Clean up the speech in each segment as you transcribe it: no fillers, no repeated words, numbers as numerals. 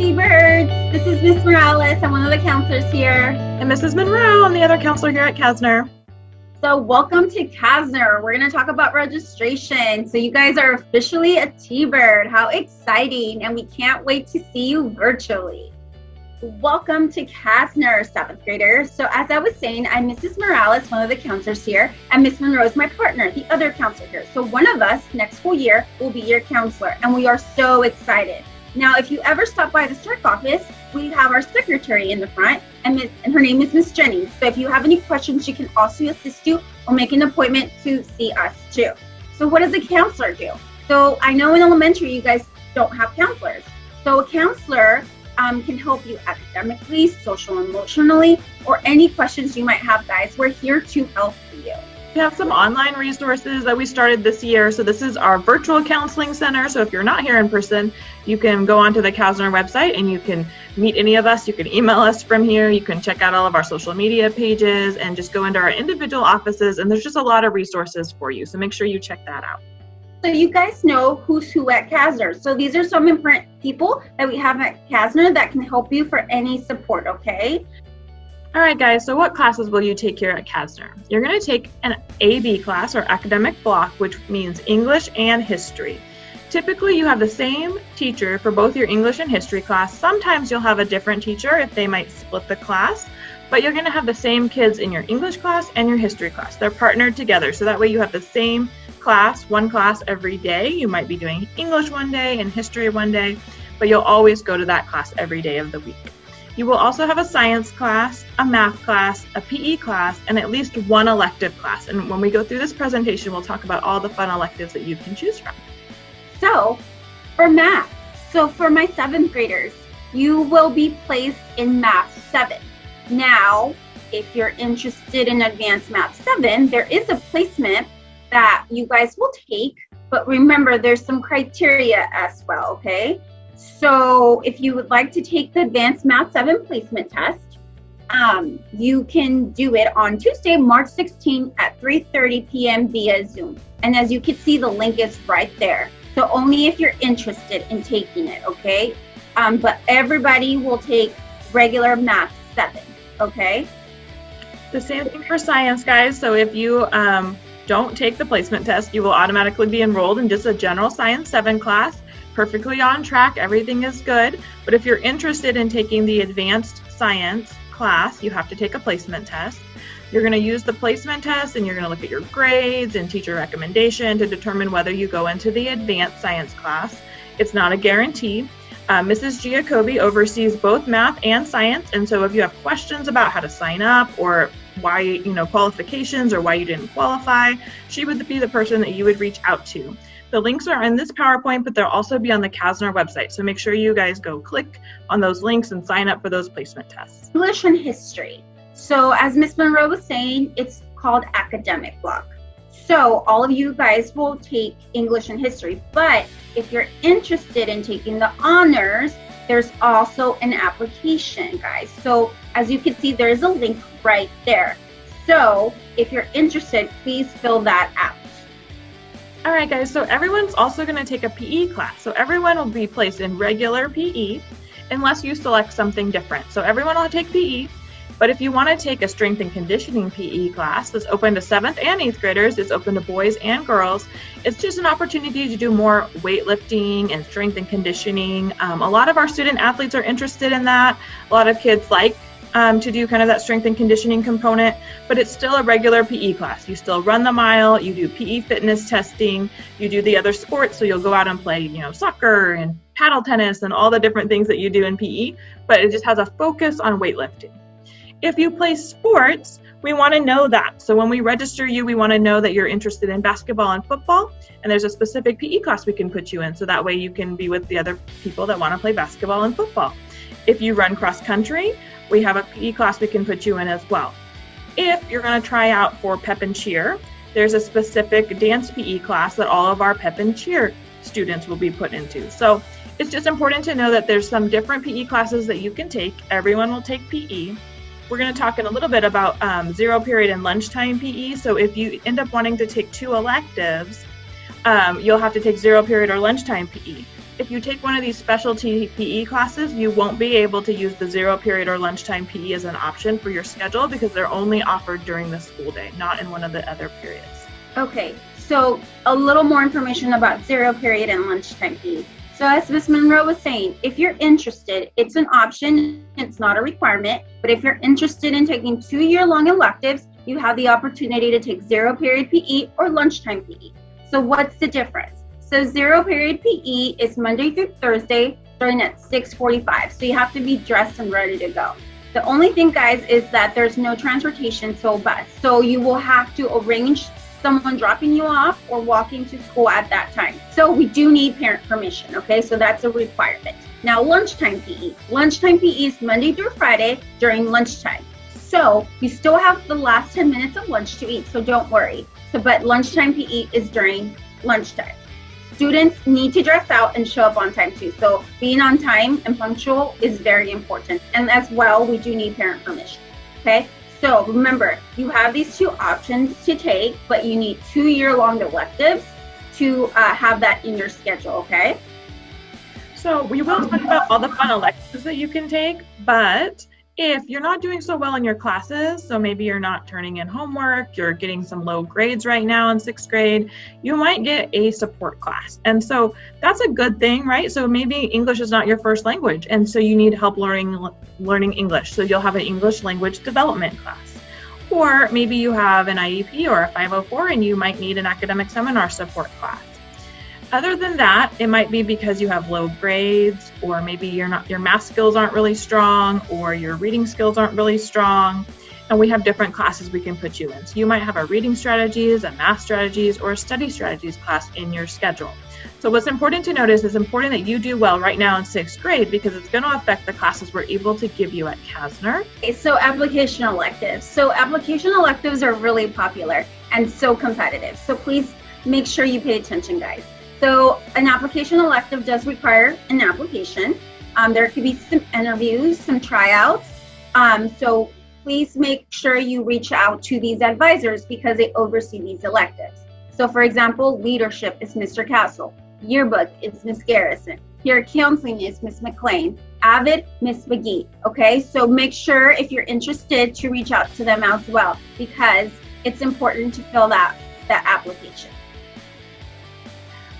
Thunderbirds. This is Miss Morales. I'm one of the counselors here. And Mrs. Monroe, I'm the other counselor here at Castner. So welcome to Castner. We're going to talk about registration. So you guys are officially a T-Bird. How exciting. And we can't wait to see you virtually. Welcome to Castner, 7th graders. So as I was saying, I'm Mrs. Morales, one of the counselors here, and Miss Monroe is my partner, the other counselor here. So one of us next school year will be your counselor, and we are so excited. Now, if you ever stop by the STRIC office, we have our secretary in the front, and her name is Miss Jenny. So if you have any questions, she can also assist you or make an appointment to see us too. So what does a counselor do? So I know in elementary, you guys don't have counselors. So a counselor can help you academically, social, emotionally, or any questions you might have, guys. We're here to help you. We have some online resources that we started this year. So this is our virtual counseling center. So if you're not here in person, you can go onto the Castner website and you can meet any of us. You can email us from here. You can check out all of our social media pages and just go into our individual offices. And there's just a lot of resources for you. So make sure you check that out. So you guys know who's who at Castner. So these are some important people that we have at Castner that can help you for any support, okay? All right, guys, so what classes will you take here at Castner? You're going to take an AB class or academic block, which means English and history. Typically, you have the same teacher for both your English and history class. Sometimes you'll have a different teacher if they might split the class, but you're going to have the same kids in your English class and your history class. They're partnered together, so that way you have the same class, one class every day. You might be doing English one day and history one day, but you'll always go to that class every day of the week. You will also have a science class, a math class, a PE class, and at least one elective class. And when we go through this presentation, we'll talk about all the fun electives that you can choose from. So for math, so for my 7th graders, you will be placed in Math 7. Now, if you're interested in Advanced Math 7, there is a placement that you guys will take, but remember there's some criteria as well, okay? So if you would like to take the Advanced Math 7 placement test, you can do it on Tuesday, March 16 at 3:30 p.m. via Zoom. And as you can see, the link is right there. So only if you're interested in taking it, okay? But everybody will take regular Math 7, okay? The same thing for science, guys. So if you don't take the placement test, you will automatically be enrolled in just a general Science 7 class. Perfectly on track, everything is good. But if you're interested in taking the advanced science class, you have to take a placement test. You're going to use the placement test and you're going to look at your grades and teacher recommendation to determine whether you go into the advanced science class. It's not a guarantee. Mrs. Giacobbe oversees both math and science, and so if you have questions about how to sign up or why, qualifications or why you didn't qualify, she would be the person that you would reach out to. The links are in this PowerPoint, but they'll also be on the Castner website. So make sure you guys go click on those links and sign up for those placement tests. English and history. So as Miss Monroe was saying, it's called academic block. So all of you guys will take English and history, but if you're interested in taking the honors, there's also an application, guys. So as you can see, there's a link right there. So if you're interested, please fill that out. All right, guys, so everyone's also going to take a PE class. So everyone will be placed in regular PE unless you select something different. So everyone will take PE, but if you want to take a strength and conditioning PE class that's open to 7th and 8th graders, it's open to boys and girls. It's just an opportunity to do more weightlifting and strength and conditioning. A lot of our student athletes are interested in that. A lot of kids like to do kind of that strength and conditioning component, but it's still a regular PE class. You still run the mile, you do PE fitness testing, you do the other sports, so you'll go out and play, soccer and paddle tennis and all the different things that you do in PE, but it just has a focus on weightlifting. If you play sports, we want to know that. So when we register you, we want to know that you're interested in basketball and football, and there's a specific PE class we can put you in, so that way you can be with the other people that want to play basketball and football. If you run cross country, we have a PE class we can put you in as well. If you're going to try out for pep and cheer, there's a specific dance PE class that all of our pep and cheer students will be put into. So it's just important to know that there's some different PE classes that you can take. Everyone will take PE. We're going to talk in a little bit about zero period and lunchtime PE. So if you end up wanting to take 2 electives, you'll have to take zero period or lunchtime PE. if you take one of these specialty PE classes, you won't be able to use the 0 period or lunchtime PE as an option for your schedule because they're only offered during the school day, not in one of the other periods. Okay, so a little more information about 0 period and lunchtime PE. So as Ms. Monroe was saying, if you're interested, it's an option, it's not a requirement, but if you're interested in taking 2-year-long electives, you have the opportunity to take 0 period PE or lunchtime PE. So what's the difference? So 0 period PE is Monday through Thursday, starting at 6:45. So you have to be dressed and ready to go. The only thing, guys, is that there's no transportation, so bus. So you will have to arrange someone dropping you off or walking to school at that time. So we do need parent permission, okay? So that's a requirement. Now, lunchtime PE. Lunchtime PE is Monday through Friday during lunchtime. So you still have the last 10 minutes of lunch to eat, so don't worry. But lunchtime PE is during lunchtime. Students need to dress out and show up on time too. So being on time and punctual is very important. And as well, we do need parent permission, okay? So remember, you have these 2 options to take, but you need 2-year-long electives to have that in your schedule, okay? So we will talk about all the fun electives that you can take, but if you're not doing so well in your classes, so maybe you're not turning in homework, you're getting some low grades right now in 6th grade, you might get a support class. And so that's a good thing, right? So maybe English is not your first language, and so you need help learning English. So you'll have an English language development class. Or maybe you have an IEP or a 504 and you might need an academic seminar support class. Other than that, it might be because you have low grades, or maybe your math skills aren't really strong, or your reading skills aren't really strong, and we have different classes we can put you in. So you might have a reading strategies, a math strategies, or a study strategies class in your schedule. So what's important to notice is important that you do well right now in 6th grade because it's going to affect the classes we're able to give you at Castner. So application electives. So application electives are really popular and so competitive. So please make sure you pay attention, guys. So an application elective does require an application. There could be some interviews, some tryouts. So please make sure you reach out to these advisors because they oversee these electives. So for example, leadership is Mr. Castle. Yearbook is Ms. Garrison. Peer counseling is Ms. McLean. Avid, Ms. McGee. Okay, so make sure if you're interested to reach out to them as well because it's important to fill that application.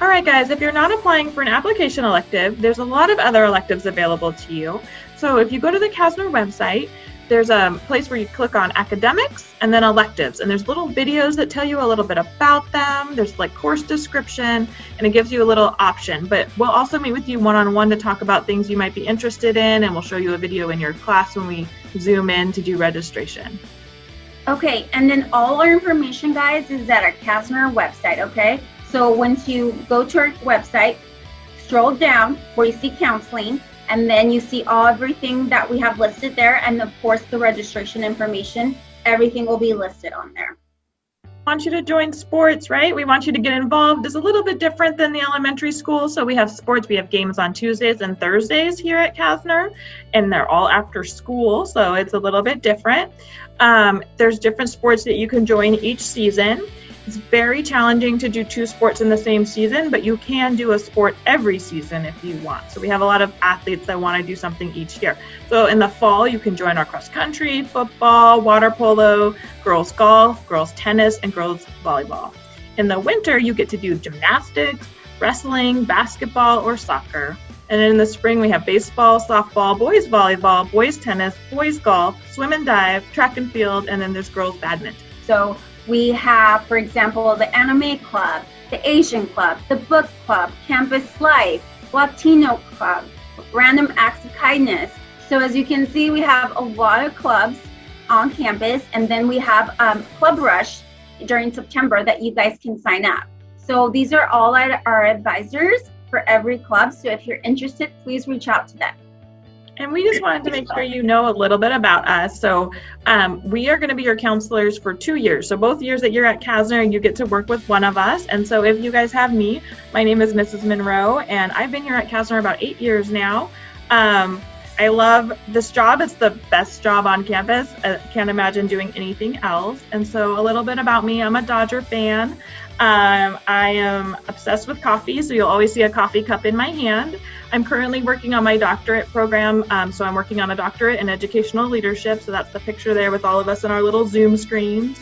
All right, guys, if you're not applying for an application elective, there's a lot of other electives available to you. So if you go to the Castner website, there's a place where you click on academics and then electives. And there's little videos that tell you a little bit about them. There's like course description, and it gives you a little option. But we'll also meet with you one-on-one to talk about things you might be interested in, and we'll show you a video in your class when we zoom in to do registration. Okay, and then all our information, guys, is at our Castner website, okay? So once you go to our website, scroll down where you see counseling, and then you see everything that we have listed there, and of course the registration information, everything will be listed on there. We want you to join sports, right? We want you to get involved. It's a little bit different than the elementary school. So we have sports, we have games on Tuesdays and Thursdays here at Castner, and they're all after school, so it's a little bit different. There's different sports that you can join each season. It's very challenging to do 2 sports in the same season, but you can do a sport every season if you want. So we have a lot of athletes that want to do something each year. So in the fall, you can join our cross country, football, water polo, girls golf, girls tennis, and girls volleyball. In the winter, you get to do gymnastics, wrestling, basketball, or soccer. And then in the spring, we have baseball, softball, boys volleyball, boys tennis, boys golf, swim and dive, track and field, and then there's girls badminton. So we have, for example, the Anime Club, the Asian Club, the Book Club, Campus Life, Latino Club, Random Acts of Kindness. So as you can see, we have a lot of clubs on campus, and then we have Club Rush during September that you guys can sign up. So these are all our advisors for every club. So if you're interested, please reach out to them. And we just wanted to make sure you know a little bit about us. So we are going to be your counselors for 2 years. So both years that you're at Castner, you get to work with one of us. And so if you guys have me, my name is Mrs. Monroe, and I've been here at Castner about 8 years now. I love this job. It's the best job on campus. I can't imagine doing anything else. And so a little bit about me, I'm a Dodger fan. I am obsessed with coffee, so you'll always see a coffee cup in my hand. I'm currently working on my doctorate program, so I'm working on a doctorate in educational leadership, so that's the picture there with all of us on our little Zoom screens.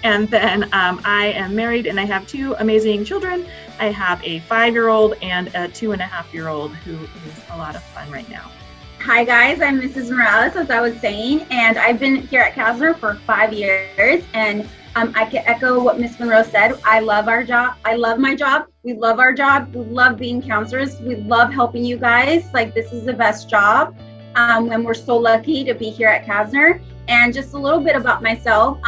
And then I am married and I have 2 amazing children. I have a 5-year-old and a 2.5-year-old who is a lot of fun right now. Hi guys, I'm Mrs. Morales, as I was saying, and I've been here at Castner for 5 years, and I can echo what Miss Monroe said. I love our job. I love my job. We love our job. We love being counselors. We love helping you guys. Like, this is the best job, and we're so lucky to be here at Castner. And just a little bit about myself.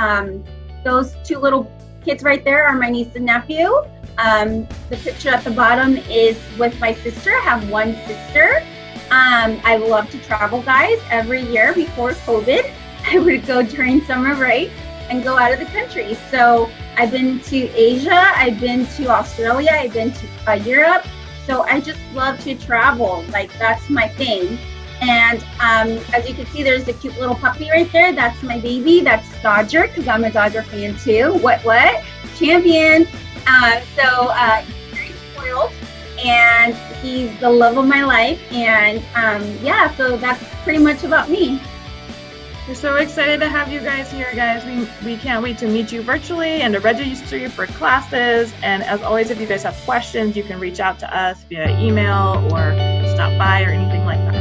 Those 2 little kids right there are my niece and nephew. The picture at the bottom is with my sister. I have 1 sister. I love to travel, guys. Every year before COVID, I would go during summer break and go out of the country. So I've been to Asia, I've been to Australia, I've been to Europe. So I just love to travel. Like, that's my thing. And as you can see, there's a cute little puppy right there. That's my baby. That's Dodger, because I'm a Dodger fan too. What? Champion. So he's very spoiled, and he's the love of my life. And yeah, so that's pretty much about me. We're so excited to have you guys here, guys. We can't wait to meet you virtually and to register you for classes. And as always, if you guys have questions, you can reach out to us via email or stop by or anything like that.